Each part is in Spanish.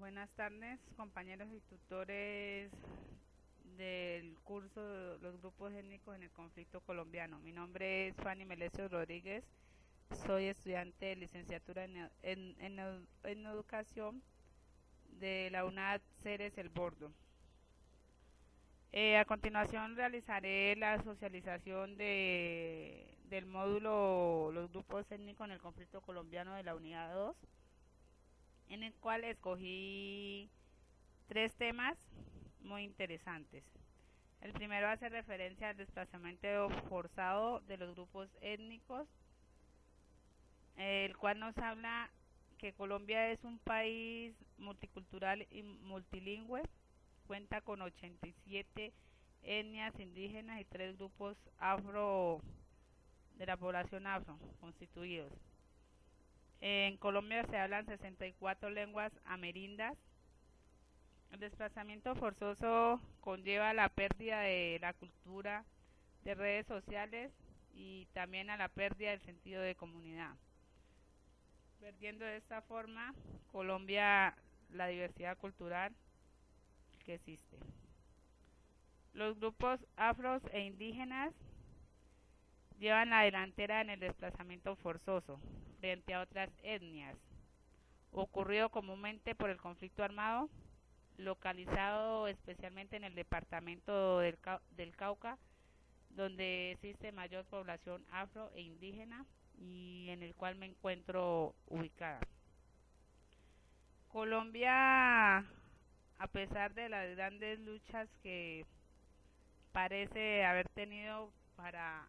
Buenas tardes, compañeros y tutores del curso Los grupos étnicos en el conflicto colombiano. Mi nombre es Fanny Melesio Rodríguez, soy estudiante de licenciatura en educación de la UNAD Ceres El Bordo. A continuación realizaré la socialización del módulo Los grupos étnicos en el conflicto colombiano de la unidad 2, en el cual escogí tres temas muy interesantes. El primero hace referencia al desplazamiento forzado de los grupos étnicos, el cual nos habla que Colombia es un país multicultural y multilingüe, cuenta con 87 etnias indígenas y 3 grupos afro de la población afro constituidos. En Colombia se hablan 64 lenguas amerindas. El desplazamiento forzoso conlleva la pérdida de la cultura de redes sociales y también a la pérdida del sentido de comunidad. Perdiendo de esta forma Colombia la diversidad cultural que existe. Los grupos afros e indígenas llevan la delantera en el desplazamiento forzoso frente a otras etnias, ocurrido comúnmente por el conflicto armado, localizado especialmente en el departamento del Cauca, donde existe mayor población afro e indígena y en el cual me encuentro ubicada. Colombia, a pesar de las grandes luchas que parece haber tenido para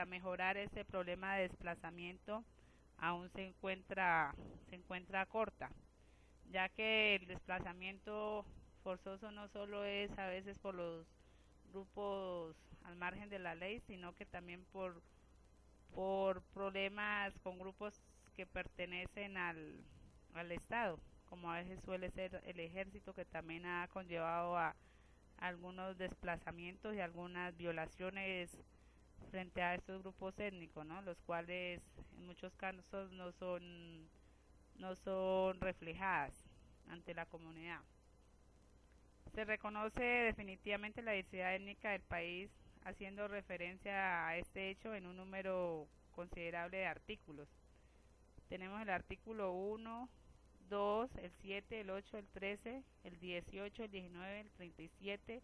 mejorar ese problema de desplazamiento, aún se encuentra corta, ya que el desplazamiento forzoso no solo es a veces por los grupos al margen de la ley, sino que también por problemas con grupos que pertenecen al Estado, como a veces suele ser el ejército, que también ha conllevado a algunos desplazamientos y algunas violaciones frente a estos grupos étnicos, ¿no? Los cuales en muchos casos no son reflejadas ante la comunidad. Se reconoce definitivamente la diversidad étnica del país, haciendo referencia a este hecho en un número considerable de artículos. Tenemos el artículo 1, 2, el 7, el 8, el 13, el 18, el 19, el 37,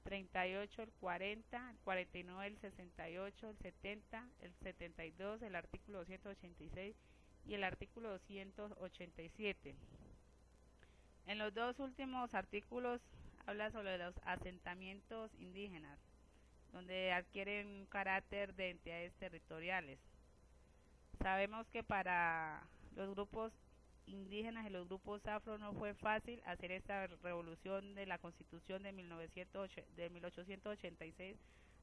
38, el 40, el 49, el 68, el 70, el 72, el artículo 286 y el artículo 287. En los dos últimos artículos habla sobre los asentamientos indígenas, donde adquieren un carácter de entidades territoriales. Sabemos que para los grupos indígenas y los grupos afro no fue fácil hacer esta revolución de la Constitución de 1886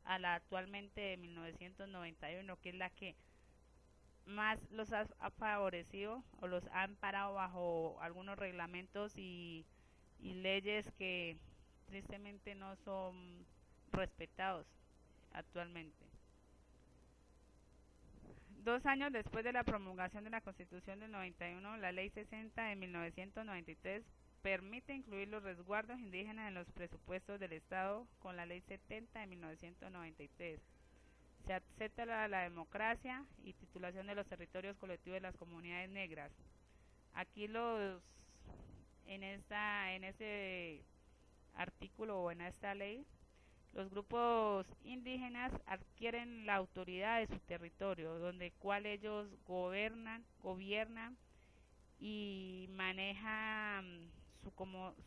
a la actualmente de 1991, que es la que más los ha favorecido o los ha amparado bajo algunos reglamentos y leyes que tristemente no son respetados actualmente. 2 años después de la promulgación de la Constitución del 91, la Ley 60 de 1993 permite incluir los resguardos indígenas en los presupuestos del Estado con la Ley 70 de 1993. Se acepta la democracia y titulación de los territorios colectivos de las comunidades negras. Aquí en ese artículo o en esta ley, los grupos indígenas adquieren la autoridad de su territorio, donde cual ellos gobiernan y manejan su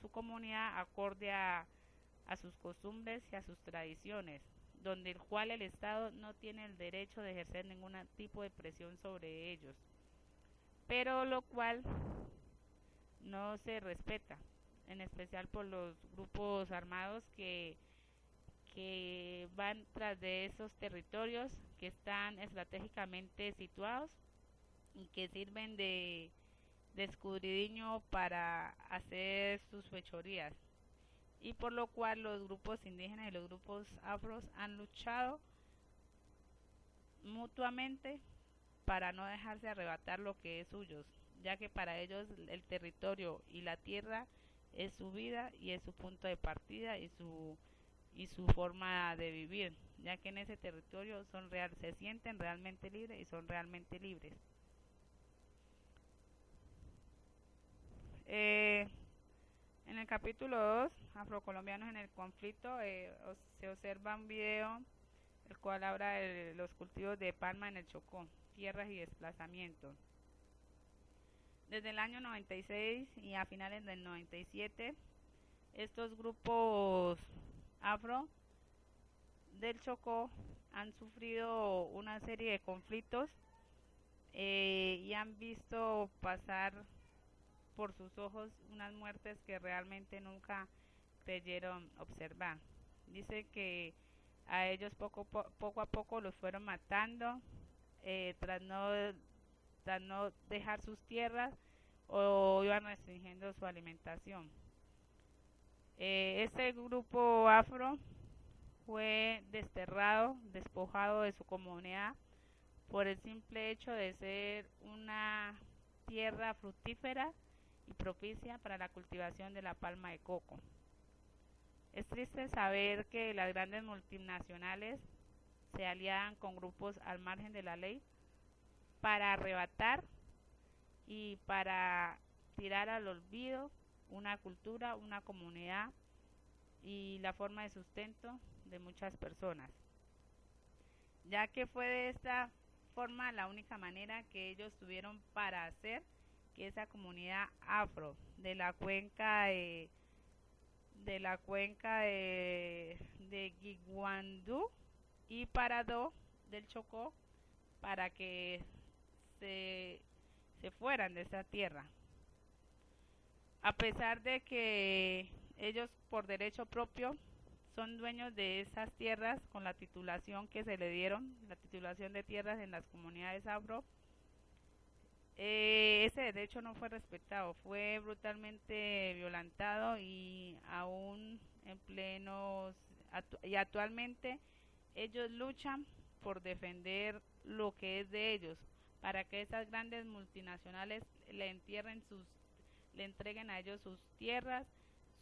comunidad acorde a sus costumbres y a sus tradiciones, donde el cual el Estado no tiene el derecho de ejercer ningún tipo de presión sobre ellos, pero lo cual no se respeta, en especial por los grupos armados que van tras de esos territorios que están estratégicamente situados y que sirven de escudriño para hacer sus fechorías, y por lo cual los grupos indígenas y los grupos afros han luchado mutuamente para no dejarse arrebatar lo que es suyo, ya que para ellos el territorio y la tierra es su vida y es su punto de partida y su forma de vivir, ya que en ese territorio se sienten realmente libres y son realmente libres. Eh, en el capítulo 2, Afrocolombianos en el conflicto, se observa un video el cual habla de los cultivos de palma en el Chocó, tierras y desplazamientos. Desde el año 96 y a finales del 97, estos grupos afro del Chocó han sufrido una serie de conflictos y han visto pasar por sus ojos unas muertes que realmente nunca creyeron observar. Dice que a ellos poco a poco los fueron matando tras no dejar sus tierras o iban restringiendo su alimentación. Este grupo afro fue desterrado, despojado de su comunidad por el simple hecho de ser una tierra fructífera y propicia para la cultivación de la palma de coco. Es triste saber que las grandes multinacionales se aliaban con grupos al margen de la ley para arrebatar y para tirar al olvido una cultura, una comunidad y la forma de sustento de muchas personas, ya que fue de esta forma la única manera que ellos tuvieron para hacer que esa comunidad afro de la cuenca de Guiguandú y Paradó del Chocó para que se, se fueran de esa tierra. A pesar de que ellos por derecho propio son dueños de esas tierras con la titulación que se le dieron, la titulación de tierras en las comunidades afro, ese derecho no fue respetado, fue brutalmente violentado y aún en y actualmente ellos luchan por defender lo que es de ellos, para que esas grandes multinacionales le entreguen a ellos sus tierras,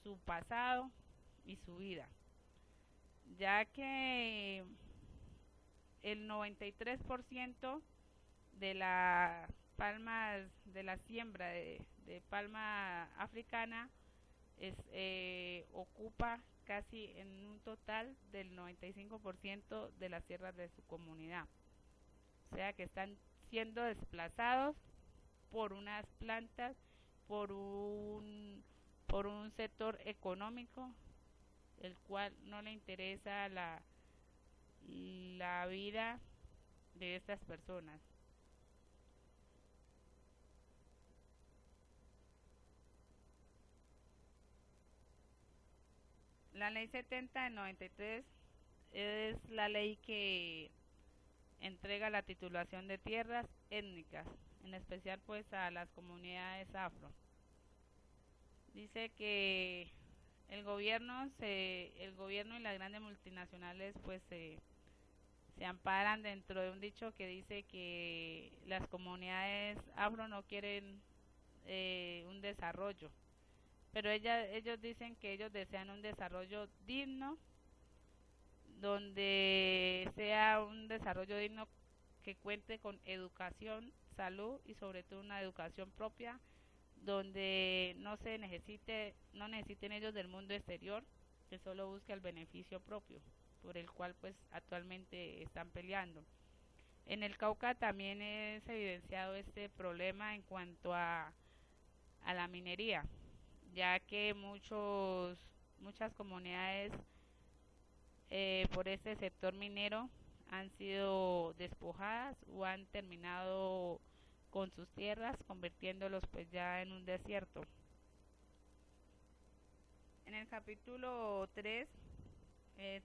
su pasado y su vida, ya que el 93% de la palmas de la siembra de palma africana ocupa casi en un total del 95% de las tierras de su comunidad. O sea que están siendo desplazados por unas plantas, por un, por un sector económico, el cual no le interesa la vida de estas personas. La ley 70 del 93 es la ley que entrega la titulación de tierras étnicas, en especial pues a las comunidades afro. Dice que el gobierno y las grandes multinacionales pues se amparan dentro de un dicho que dice que las comunidades afro no quieren un desarrollo, pero ellos dicen que ellos desean un desarrollo digno, donde sea un desarrollo digno que cuente con educación, salud y sobre todo una educación propia, donde no necesiten ellos del mundo exterior, que solo busque el beneficio propio, por el cual pues actualmente están peleando. En el Cauca también es evidenciado este problema en cuanto a la minería, ya que muchas comunidades por este sector minero han sido despojadas o han terminado con sus tierras, convirtiéndolos pues ya en un desierto. En el capítulo 3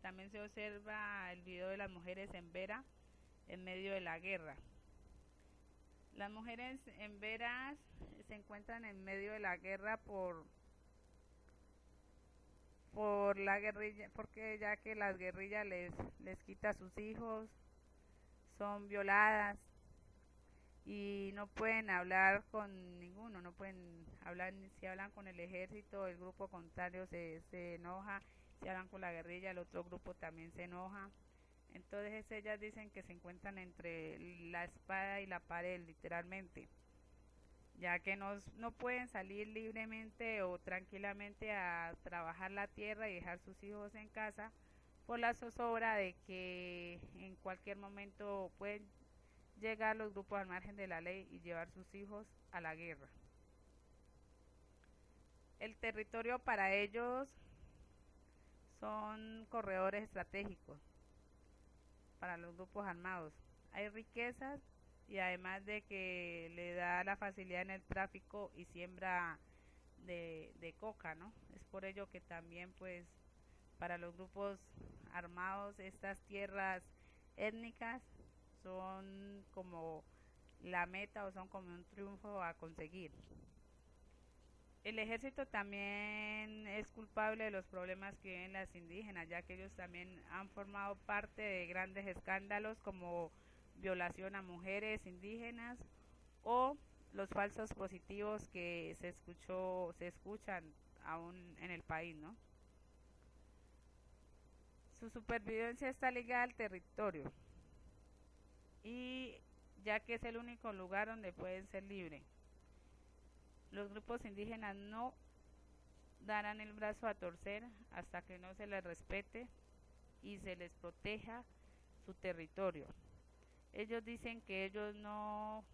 también se observa el video de las mujeres en Vera en medio de la guerra. Las mujeres en Veras se encuentran en medio de la guerra por la guerrilla, porque ya que las guerrillas les quita a sus hijos, son violadas y no pueden hablar con ninguno, no pueden hablar, si hablan con el ejército, el grupo contrario se enoja, si hablan con la guerrilla, el otro grupo también se enoja. Entonces ellas dicen que se encuentran entre la espada y la pared, literalmente, ya que no pueden salir libremente o tranquilamente a trabajar la tierra y dejar sus hijos en casa por la zozobra de que en cualquier momento pueden llegar los grupos al margen de la ley y llevar sus hijos a la guerra. El territorio para ellos son corredores estratégicos para los grupos armados. Hay riquezas y además de que le da la facilidad en el tráfico y siembra de coca, ¿no? Es por ello que también pues para los grupos armados estas tierras étnicas son como la meta o son como un triunfo a conseguir. El ejército también es culpable de los problemas que viven las indígenas, ya que ellos también han formado parte de grandes escándalos como violación a mujeres indígenas o los falsos positivos que se escuchan aún en el país, ¿no? Su supervivencia está ligada al territorio y ya que es el único lugar donde pueden ser libres. Los grupos indígenas no darán el brazo a torcer hasta que no se les respete y se les proteja su territorio. Ellos dicen que ellos no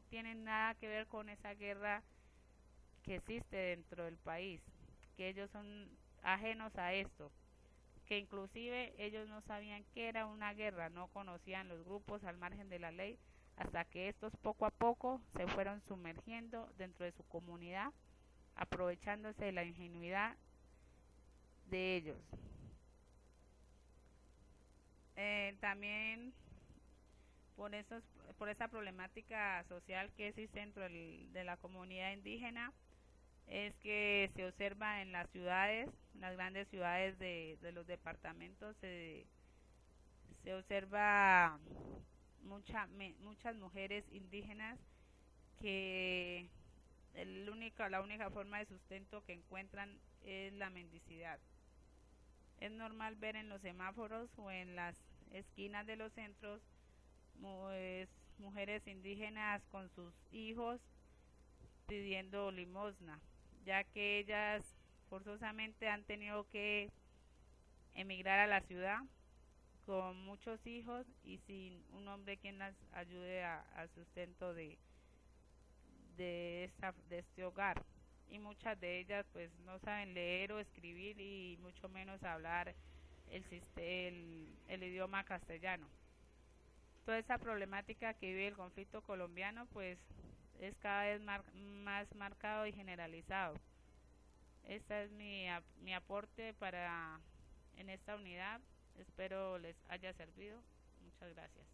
tienen nada que ver con esa guerra que existe dentro del país, que ellos son ajenos a esto, que inclusive ellos no sabían que era una guerra, no conocían los grupos al margen de la ley, hasta que estos poco a poco se fueron sumergiendo dentro de su comunidad, aprovechándose de la ingenuidad de ellos. También por, esos, por esa problemática social que existe dentro de la comunidad indígena, es que se observa en las ciudades, en las grandes ciudades de los departamentos, se observa muchas mujeres indígenas que la única forma de sustento que encuentran es la mendicidad. Es normal ver en los semáforos o en las esquinas de los centros pues, mujeres indígenas con sus hijos pidiendo limosna, ya que ellas forzosamente han tenido que emigrar a la ciudad con muchos hijos y sin un hombre quien las ayude al sustento de este hogar. Y muchas de ellas pues no saben leer o escribir y mucho menos hablar el idioma castellano. Toda esa problemática que vive el conflicto colombiano pues es cada vez más marcado y generalizado. Este es mi aporte para en esta unidad. Espero les haya servido. Muchas gracias.